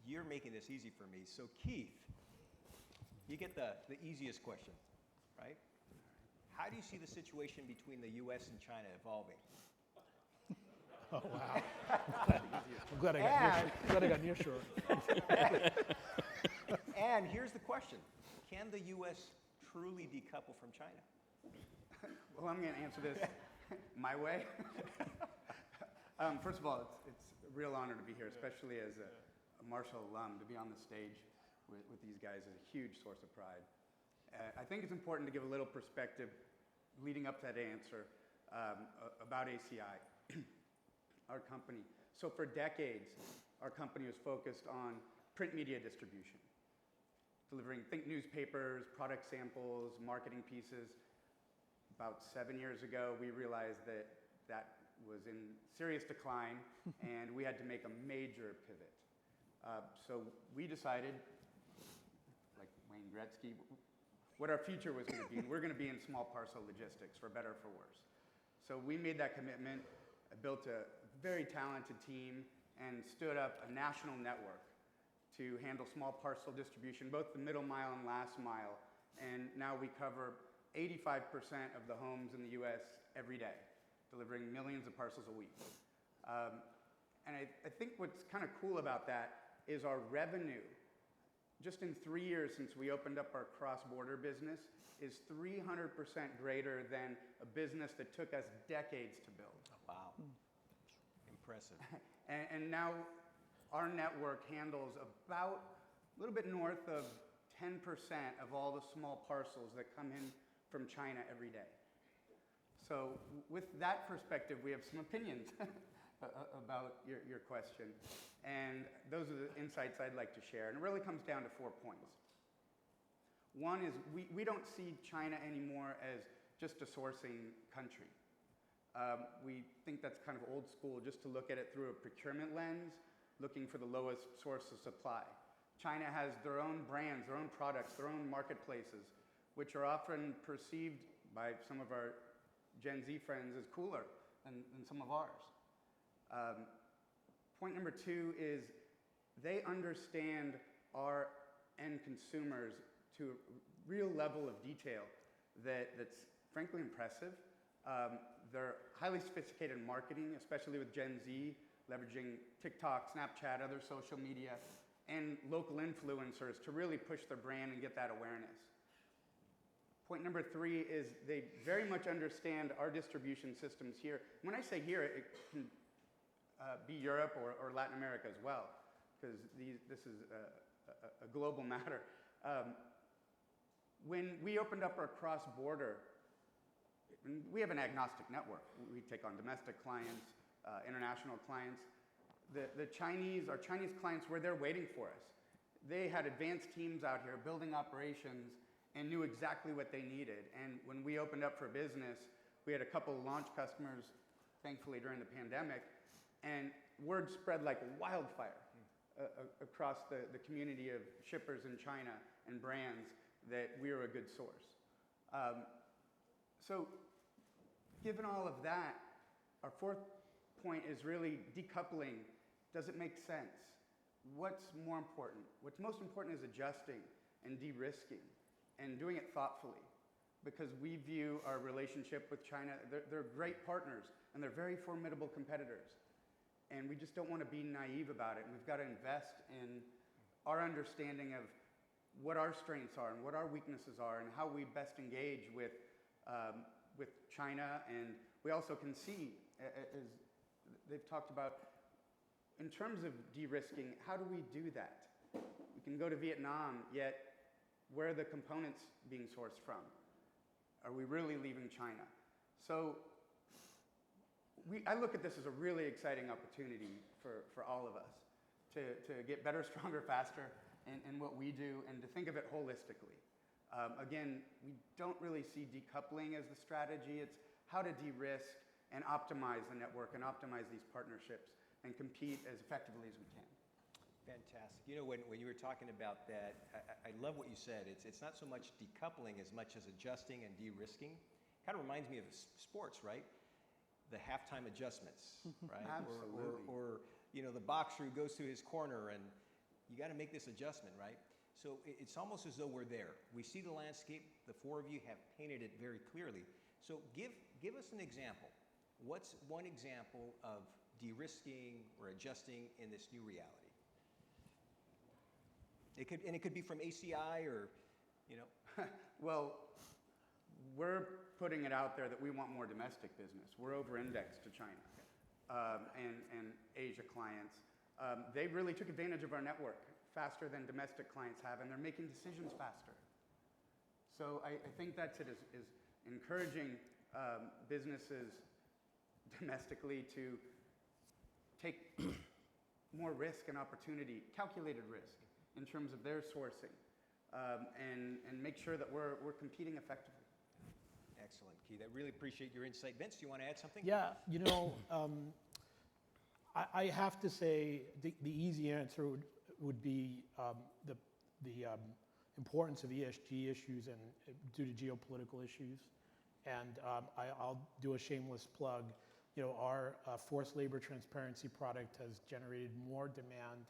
you're making this easy for me. So Keith, you get the easiest question. right? How do you see the situation between the U.S. and China evolving? Oh, wow. I'm glad I got nearshore. And here's the question. Can the U.S. truly decouple from China? Well, I'm going to answer this my way. First of all, it's a real honor to be here, especially as a Marshall alum. To be on the stage with these guys is a huge source of pride. I think it's important to give a little perspective leading up to that answer about ACI, our company. So for decades, our company was focused on print media distribution, delivering, think newspapers, product samples, marketing pieces. About 7 years ago, we realized that that was in serious decline, and we had to make a major pivot. So we decided, like Wayne Gretzky, what our future was going to be, and we're going to be in small parcel logistics, for better or for worse. So we made that commitment. I built a very talented team and stood up a national network to handle small parcel distribution, both the middle mile and last mile. And now we cover 85% of the homes in the US every day, delivering millions of parcels a week. And I think what's kind of cool about that is our revenue, just in 3 years since we opened up our cross-border business, is 300% greater than a business that took us decades to build. Wow. Impressive. And now our network handles about a little bit north of 10% of all the small parcels that come in from China every day. So with that perspective, we have some opinions about your question. And those are the insights I'd like to share. And it really comes down to 4 points. One is we don't see China anymore as just a sourcing country. We think that's kind of old school, just to look at it through a procurement lens, looking for the lowest source of supply. China has their own brands, their own products, their own marketplaces, which are often perceived by some of our Gen Z friends as cooler than some of ours. Point number 2 is they understand our end consumers to a real level of detail that's frankly impressive. They're highly sophisticated in marketing, especially with Gen Z, leveraging TikTok, Snapchat, other social media, and local influencers to really push their brand and get that awareness. Point number 3 is they very much understand our distribution systems here. When I say here, it can be Europe or Latin America as well, because this is a global matter. When we opened up our cross-border, we have an agnostic network. We take on domestic clients, international clients. Our Chinese clients were there waiting for us. They had advanced teams out here building operations and knew exactly what they needed. And when we opened up for business, we had a couple of launch customers, thankfully during the pandemic, and word spread like wildfire across the community of shippers in China and brands that we were a good source. So given all of that, our 4th point is really decoupling. Does it make sense? What's more important? What's most important is adjusting and de-risking and doing it thoughtfully, because we view our relationship with China, they're great partners and they're very formidable competitors. And we just don't want to be naive about it. And we've got to invest in our understanding of what our strengths are and what our weaknesses are and how we best engage with China. And we also can see, as they've talked about, in terms of de-risking, how do we do that? We can go to Vietnam, yet where are the components being sourced from? Are we really leaving China? So I look at this as a really exciting opportunity for all of us to get better, stronger, faster in what we do and to think of it holistically. Again, we don't really see decoupling as the strategy. It's how to de-risk and optimize the network and optimize these partnerships and compete as effectively as we can. Fantastic. You know, when you were talking about that, I love what you said. It's not so much decoupling as much as adjusting and de-risking. Kind of reminds me of sports, right? The halftime adjustments, right? Absolutely. Or you know, the boxer who goes to his corner and you got to make this adjustment, right? So it's almost as though we're there. We see the landscape. The four of you have painted it very clearly. So give us an example. What's one example of de-risking or adjusting in this new reality? It could be from ACI or, you know. Well, we're putting it out there that we want more domestic business. We're over-indexed to China and Asia clients. They really took advantage of our network faster than domestic clients have, and they're making decisions faster. So I think that's it, is encouraging businesses domestically to take more risk and opportunity, calculated risk, in terms of their sourcing, and make sure that we're competing effectively. Excellent, Keith. I really appreciate your insight. Vince, do you want to add something? Yeah, you know, I have to say the easy answer would be the importance of ESG issues and due to geopolitical issues. And I'll do a shameless plug. You know, our forced labor transparency product has generated more demand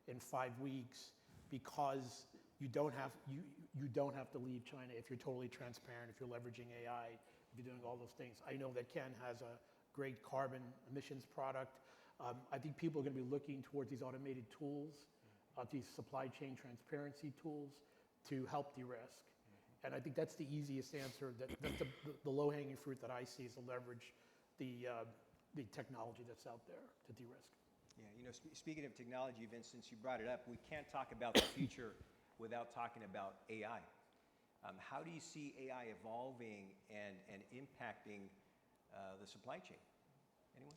in 5 weeks because you don't have to leave China if you're totally transparent, if you're leveraging AI, if you're doing all those things. I know that Ken has a great carbon emissions product. I think people are going to be looking towards these automated tools, these supply chain transparency tools to help de-risk. And I think that's the easiest answer. That's the low-hanging fruit that I see is to leverage the technology that's out there to de-risk. Yeah, you know, speaking of technology, Vince, since you brought it up, we can't talk about the future without talking about AI. How do you see AI evolving and impacting the supply chain? Anyone?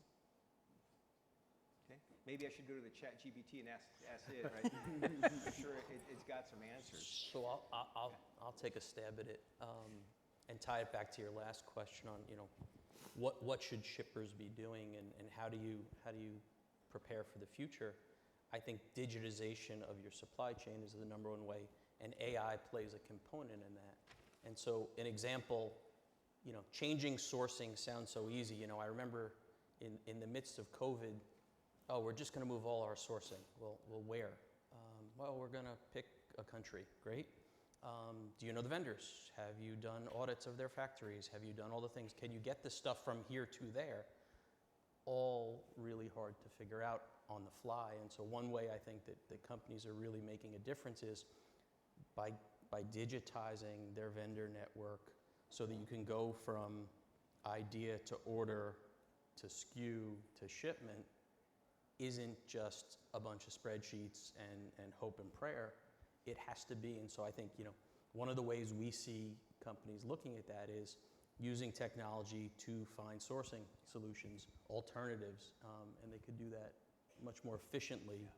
Okay, maybe I should go to the chat GPT and ask it, right? I'm sure it's got some answers. So I'll take a stab at it and tie it back to your last question on, you know, what should shippers be doing and how do you prepare for the future? I think digitization of your supply chain is the number one way, and AI plays a component in that. And so an example, you know, changing sourcing sounds so easy. You know, I remember in the midst of COVID, oh, we're just going to move all our sourcing. Well, where? Well, we're going to pick a country. Great. Do you know the vendors? Have you done audits of their factories? Have you done all the things? Can you get the stuff from here to there? All really hard to figure out on the fly. And so one way I think that companies are really making a difference is by digitizing their vendor network so that you can go from idea to order to SKU to shipment isn't just a bunch of spreadsheets and hope and prayer. It has to be. And so I think, you know, one of the ways we see companies looking at that is using technology to find sourcing solutions, alternatives, and they could do that much more efficiently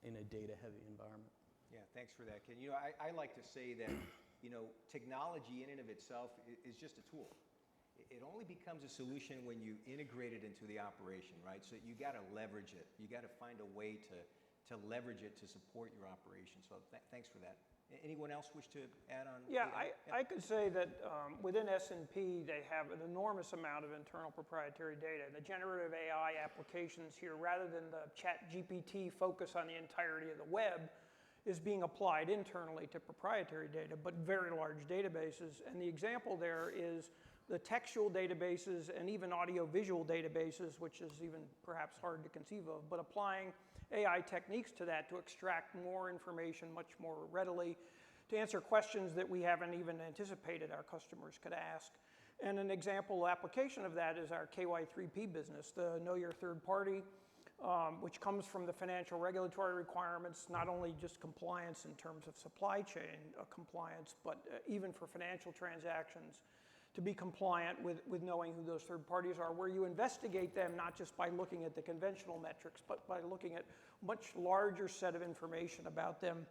in a data-heavy environment. Yeah, thanks for that, Ken. You know, I like to say that, you know, technology in and of itself is just a tool. It only becomes a solution when you integrate it into the operation, right? So you got to leverage it. You got to find a way to leverage it to support your operation. So thanks for that. Anyone else wish to add on? Yeah, I could say that within S&P, they have an enormous amount of internal proprietary data. The generative AI applications here, rather than the chat GPT focus on the entirety of the web, is being applied internally to proprietary data, but very large databases. And the example there is the textual databases and even audio-visual databases, which is even perhaps hard to conceive of, but applying AI techniques to that to extract more information much more readily, to answer questions that we haven't even anticipated our customers could ask. And an example application of that is our KY3P business, the Know Your Third Party, which comes from the financial regulatory requirements, not only just compliance in terms of supply chain compliance, but even for financial transactions, to be compliant with knowing who those third parties are, where you investigate them not just by looking at the conventional metrics, but by looking at much larger set of information about them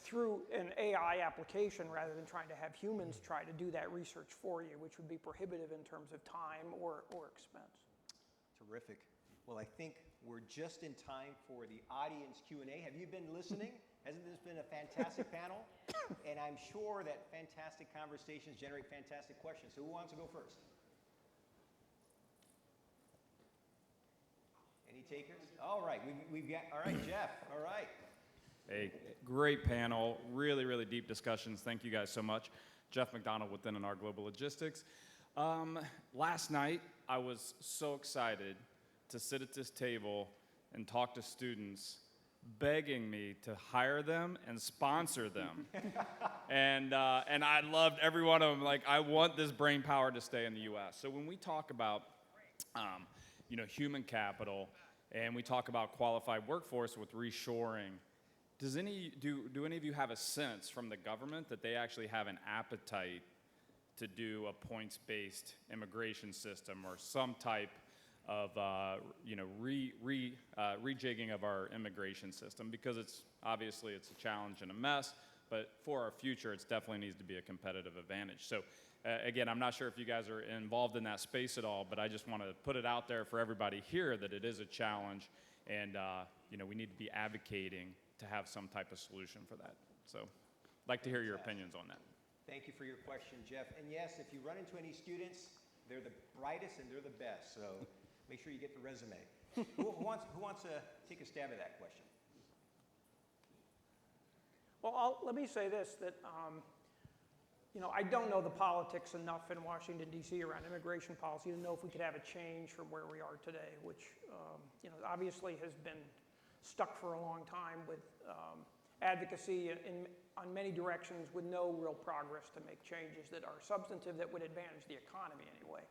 through an AI application rather than trying to have humans try to do that research for you, which would be prohibitive in terms of time or expense. Terrific. Well, I think we're just in time for the audience Q&A. Have you been listening? Hasn't this been a fantastic panel? And I'm sure that fantastic conversations generate fantastic questions. So who wants to go first? Any takers? All right, we've got, all right, Jeff, all right. a great panel, really, really deep discussions. Thank you guys so much. Jeff McDonald with N&R Global Logistics. Last night, I was so excited to sit at this table and talk to students begging me to hire them and sponsor them. and I loved every one of them. Like, I want this brain power to stay in the US. So when we talk about human capital and we talk about qualified workforce with reshoring, do any of you have a sense from the government that they actually have an appetite to do a points-based immigration system or some type of rejigging of our immigration system? Because it's a challenge and a mess, but for our future, it definitely needs to be a competitive advantage. So again, I'm not sure if you guys are involved in that space at all, but I just want to put it out there for everybody here that it is a challenge, and we need to be advocating to have some type of solution for that. So I'd like to hear your opinions on that. Thank you for your question, Jeff. And yes, if you run into any students, they're the brightest and they're the best. So make sure you get the resume. who wants to take a stab at that question? Well, let me say this, that I don't know the politics enough in Washington, D.C. around immigration policy to know if we could have a change from where we are today, which obviously has been stuck for a long time with advocacy on many directions with no real progress to make changes that are substantive that would advantage the economy anyway.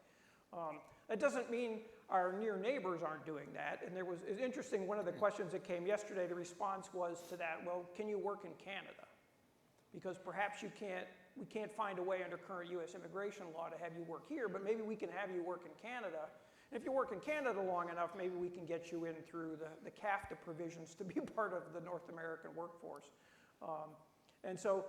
That doesn't mean our near neighbors aren't doing that. And it's interesting, one of the questions that came yesterday, the response was to that, well, can you work in Canada? Because perhaps we can't find a way under current U.S. immigration law to have you work here, but maybe we can have you work in Canada. And if you work in Canada long enough, maybe we can get you in through the CAFTA provisions to be part of the North American workforce. And so,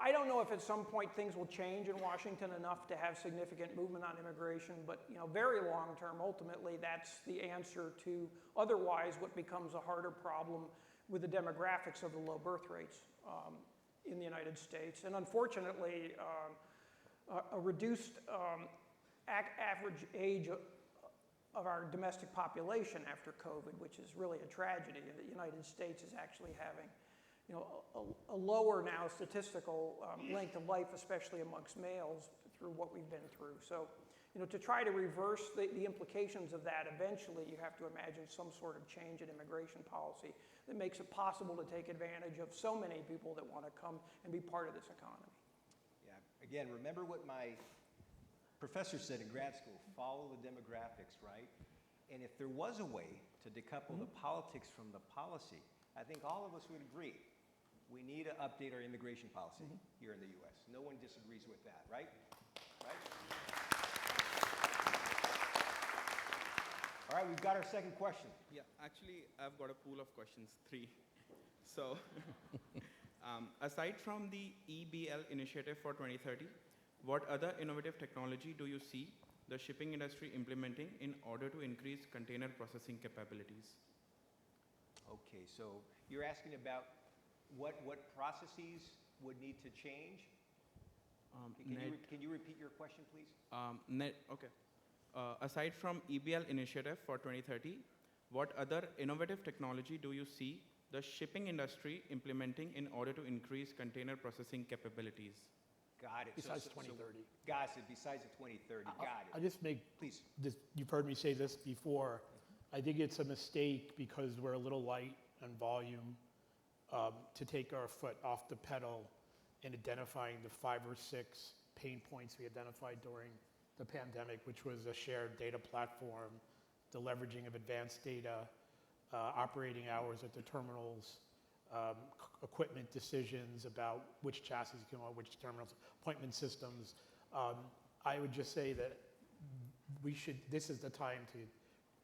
I don't know if at some point things will change in Washington enough to have significant movement on immigration, but very long term, ultimately, that's the answer to otherwise what becomes a harder problem with the demographics of the low birth rates in the United States. And unfortunately, a reduced average age of our domestic population after COVID, which is really a tragedy. The United States is actually having a lower now statistical length of life, especially amongst males, through what we've been through. So, to try to reverse the implications of that, eventually you have to imagine some sort of change in immigration policy that makes it possible to take advantage of so many people that want to come and be part of this economy. Yeah, again, remember what my professor said in grad school, follow the demographics, right? And if there was a way to decouple the politics from the policy, I think all of us would agree. We need to update our immigration policy here in the U.S. No one disagrees with that, right? Right? All right, we've got our second question. Yeah, actually, I've got a pool of questions, 3. So, aside from the EBL initiative for 2030, what other innovative technology do you see the shipping industry implementing in order to increase container processing capabilities? Okay, so you're asking about what processes would need to change? Can you repeat your question, please? Okay. Aside from EBL initiative for 2030, what other innovative technology do you see the shipping industry implementing in order to increase container processing capabilities? Got it. Besides 2030. Got it. Besides the 2030. Got it. I just make, Please. you've heard me say this before. I think it's a mistake because we're a little light on volume to take our foot off the pedal in identifying the 5 or 6 pain points we identified during the pandemic, which was a shared data platform, the leveraging of advanced data, operating hours at the terminals, equipment decisions about which chassis can go on which terminals, appointment systems. I would just say that this is the time to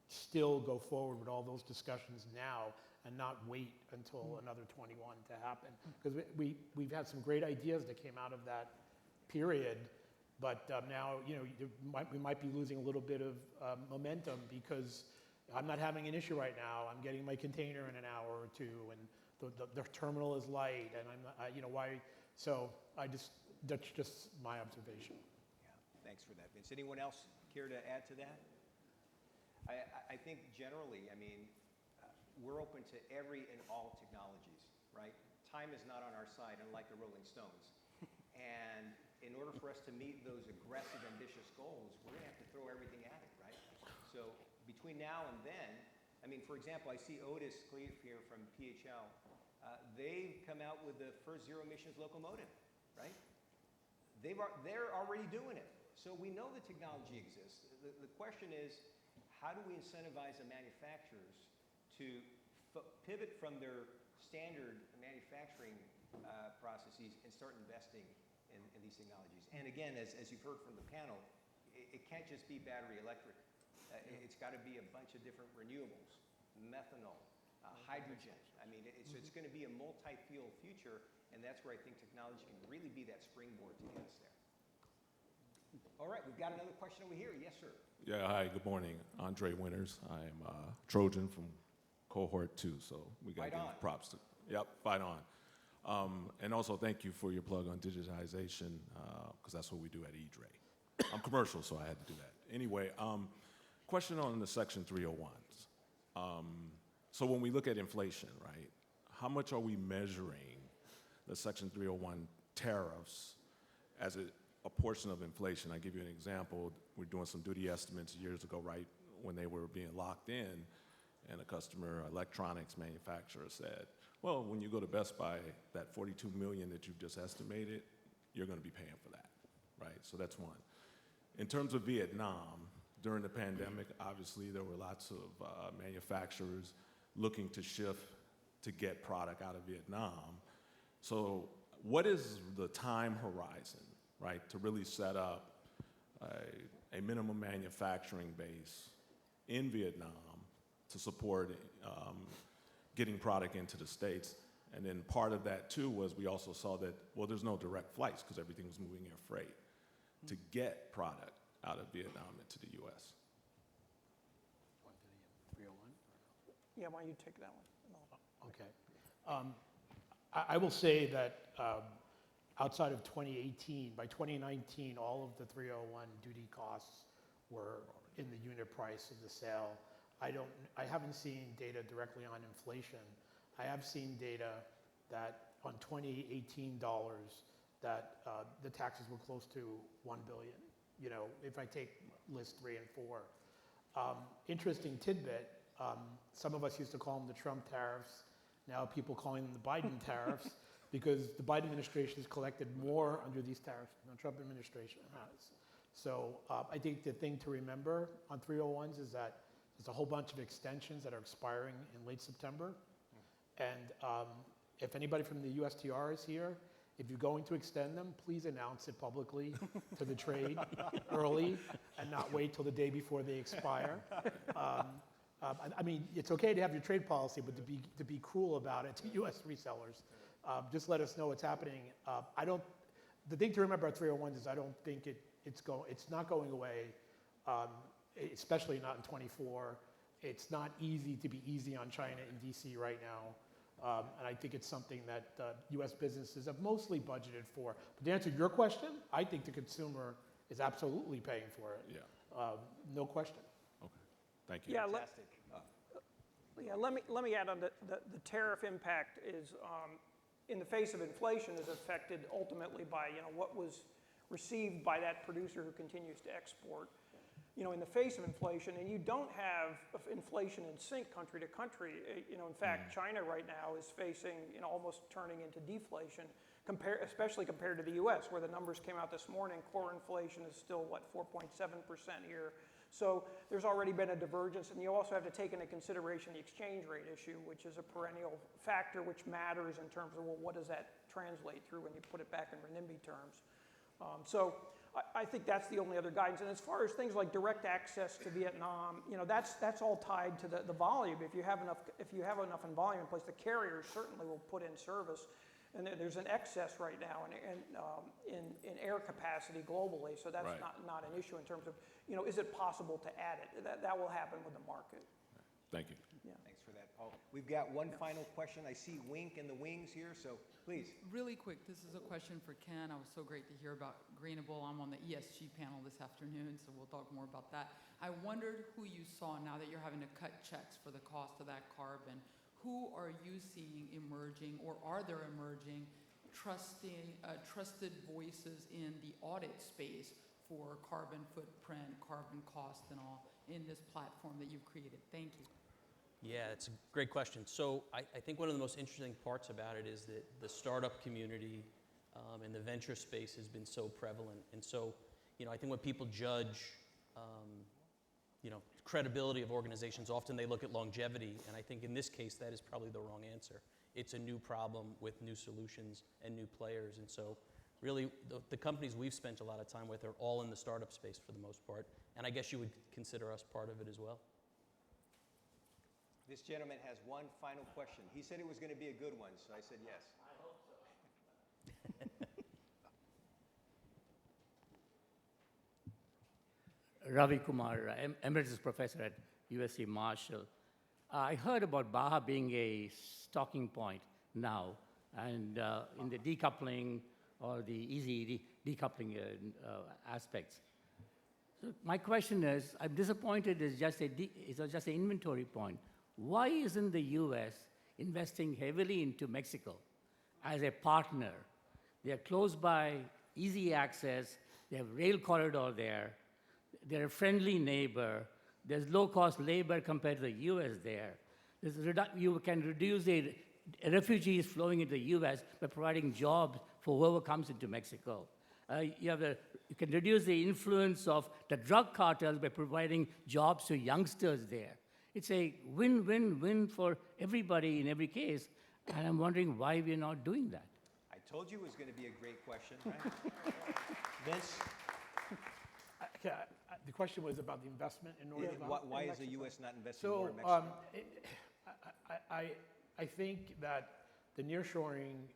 still go forward with all those discussions now and not wait until another 21 to happen. Because we've had some great ideas that came out of that period, but now we might be losing a little bit of momentum because I'm not having an issue right now. I'm getting my container in an hour or 2, and the terminal is light, and why? So that's just my observation. Yeah, thanks for that, Vince. Anyone else care to add to that? I think generally, we're open to every and all technologies. right? Time is not on our side, unlike the Rolling Stones. And in order for us to meet those aggressive, ambitious goals, we're going to have to throw everything at it, right? So between now and then, I mean, for example, I see Otis Cleve here from PHL. They've come out with the first zero emissions locomotive, right? They're already doing it. So we know the technology exists. The question is, how do we incentivize the manufacturers to pivot from their standard manufacturing processes and start investing in these technologies? And again, as you've heard from the panel, it can't just be battery electric. It's got to be a bunch of different renewables, methanol, hydrogen. I mean, it's going to be a multi-fuel future, and that's where I think technology can really be that springboard to get us there. All right, we've got another question over here. Yes, sir. Yeah, hi, good morning. Andre Winters. I am Trojan from cohort 2, so we got to give props to. Yep, fight on. And also thank you for your plug on digitization, because that's what we do at E-Dre. I'm commercial, so I had to do that. Anyway, question on the Section 301s. So when we look at inflation, right, how much are we measuring the Section 301 tariffs as a portion of inflation? I'll give you an example. We're doing some duty estimates years ago, right, when they were being locked in, and a customer, electronics manufacturer, said, well, when you go to Best Buy, that $42 million that you've just estimated, you're going to be paying for that, right? So that's one. In terms of Vietnam, during the pandemic, obviously there were lots of manufacturers looking to shift to get product out of Vietnam. So what is the time horizon, right, to really set up a minimum manufacturing base in Vietnam to support getting product into the States? And then part of that too was we also saw that, well, there's no direct flights because everything was moving air freight to get product out of Vietnam into the US. Yeah, why don't you take that one? Okay. I will say that outside of 2018, by 2019, all of the 301 duty costs were in the unit price of the sale. I haven't seen data directly on inflation. I have seen data that on 2018 dollars that the taxes were close to $1 billion. You know, if I take list 3 and 4. Interesting tidbit. Some of us used to call them the Trump tariffs. Now people calling them the Biden tariffs because the Biden administration has collected more under these tariffs than the Trump administration has. So I think the thing to remember on 301s is that there's a whole bunch of extensions that are expiring in late September. And if anybody from the USTR is here, if you're going to extend them, please announce it publicly to the trade early and not wait till the day before they expire. I mean, it's okay to have your trade policy, but to be cruel about it to U.S. resellers, just let us know what's happening. The thing to remember about 301s is I don't think it's not going away, especially not in 24. It's not easy to be easy on China in D.C. right now, and I think it's something that U.S. businesses have mostly budgeted for. But to answer your question, I think the consumer is absolutely paying for it. Yeah. No question. Okay. Thank you. Yeah, Fantastic. let me add on the tariff impact is, in the face of inflation, is affected ultimately by what was received by that producer who continues to export. In the face of inflation, and you don't have inflation in sync country to country. In fact, China right now is facing almost turning into deflation, especially compared to the U.S., where the numbers came out this morning. Core inflation is still 4.7% here. So there's already been a divergence, and you also have to take into consideration the exchange rate issue, which is a perennial factor which matters in terms of, well, what does that translate through when you put it back in renminbi terms? So I think that's the only other guidance. And as far as things like direct access to Vietnam, that's all tied to the volume. If you have enough in volume in place, the carriers certainly will put in service. And there's an excess right now in air capacity globally, so that's right. not an issue in terms of, is it possible to add it? That will happen with the market. Thank you. Yeah. Thanks for that, Paul. We've got one final question. I see Wink in the wings here, so please. Really quick, this is a question for Ken. It was so great to hear about Greenable. I'm on the ESG panel this afternoon, so we'll talk more about that. I wondered who you saw now that you're having to cut checks for the cost of that carbon. who are you seeing emerging, or are there emerging trusted voices in the audit space for carbon footprint, carbon cost, and all in this platform that you've created? Thank you. Yeah, it's a great question. So I think one of the most interesting parts about it is that the startup community and the venture space has been so prevalent. And so, I think when people judge, credibility of organizations, often they look at longevity. And I think in this case, that is probably the wrong answer. It's a new problem with new solutions and new players. And so really, the companies we've spent a lot of time with are all in the startup space for the most part. And I guess you would consider us part of it as well. This gentleman has one final question. He said it was going to be a good one, so I said yes. I hope so. Ravi Kumar, Emeritus Professor at USC Marshall. I heard about Baja being a talking point now, and in the decoupling or the easy decoupling aspects. So my question is, I'm disappointed it's just an inventory point. Why isn't the U.S. investing heavily into Mexico as a partner? They're close by, easy access, they have rail corridor there, they're a friendly neighbor, there's low-cost labor compared to the U.S. there. You can reduce the refugees flowing into the U.S. by providing jobs for whoever comes into Mexico. You can reduce the influence of the drug cartels by providing jobs to youngsters there. It's a win-win-win for everybody in every case, and I'm wondering why we're not doing that. I told you it was going to be a great question, right? Vince? The question was about the investment in North America. Why is the U.S. not investing more in Mexico? I think that the nearshoring,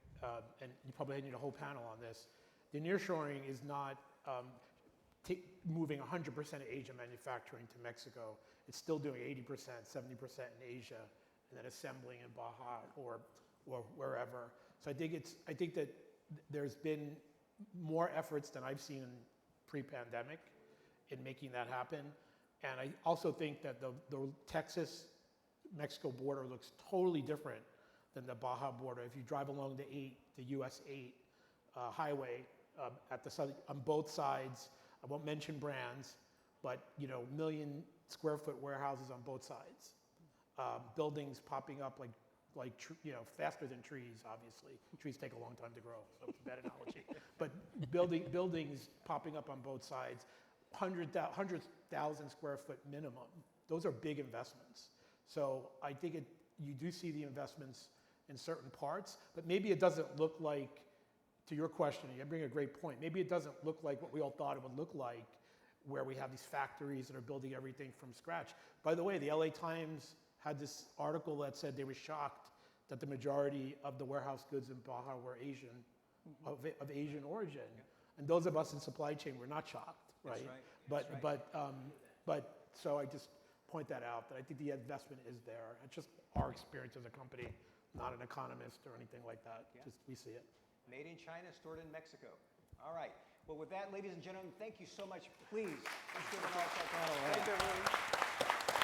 and you probably need a whole panel on this, the nearshoring is not moving 100% of Asian manufacturing to Mexico. It's still doing 80%, 70% in Asia, and then assembling in Baja or wherever. So I think that there's been more efforts than I've seen pre-pandemic in making that happen. And I also think that the Texas-Mexico border looks totally different than the Baja border. If you drive along the US 8 highway at the southern, on both sides, I won't mention brands, but million square foot warehouses on both sides, buildings popping up like faster than trees. Obviously, trees take a long time to grow, so it's a bad analogy. But buildings popping up on both sides, 100,000 square foot minimum. Those are big investments. So I think you do see the investments in certain parts, but maybe it doesn't look like. To your question, you bring a great point. Maybe it doesn't look like what we all thought it would look like, where we have these factories that are building everything from scratch. By the way, the LA Times had this article that said they were shocked that the majority of the warehouse goods in Baja were Asian, of Asian origin. Yeah. And those of us in supply chain were not shocked, right? That's right. But so I just point that out, that I think the investment is there. It's just our experience as a company, not an economist or anything like that. Yeah. Just we see it. Made in China, stored in Mexico. All right. Well, with that, ladies and gentlemen, thank you so much. Please, let's give an all-star panel. Thank you, everyone.